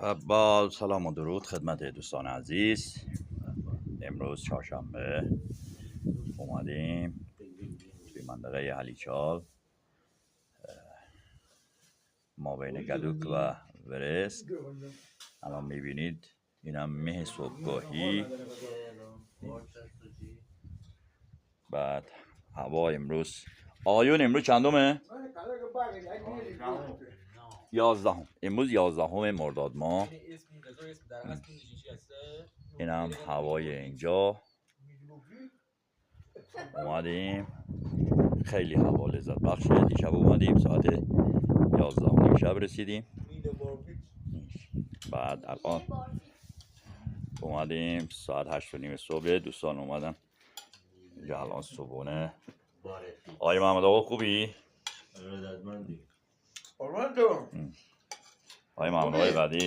با سلام و درود خدمت دوستان عزیز. امروز چهارشنبه اومدیم توی منطقه هلیچال ما بین گدوک و ورسک. الان میبینید اینم مه صبحگاهی. بعد هوا امروز آقایون امروز چندمه؟ 11. امروز 11 مرداد ماه. اینم هوای اینجا. اومدیم خیلی هوا لذت بخشه. دیشب اومدیم ساعت 11 شب رسیدیم. بعد الان اومدیم ساعت 8:30 صبح. دوستان اومدن اینجا الان صبحونه. آقای محمد آقا خوبی؟ آقای محمد آقای قدیر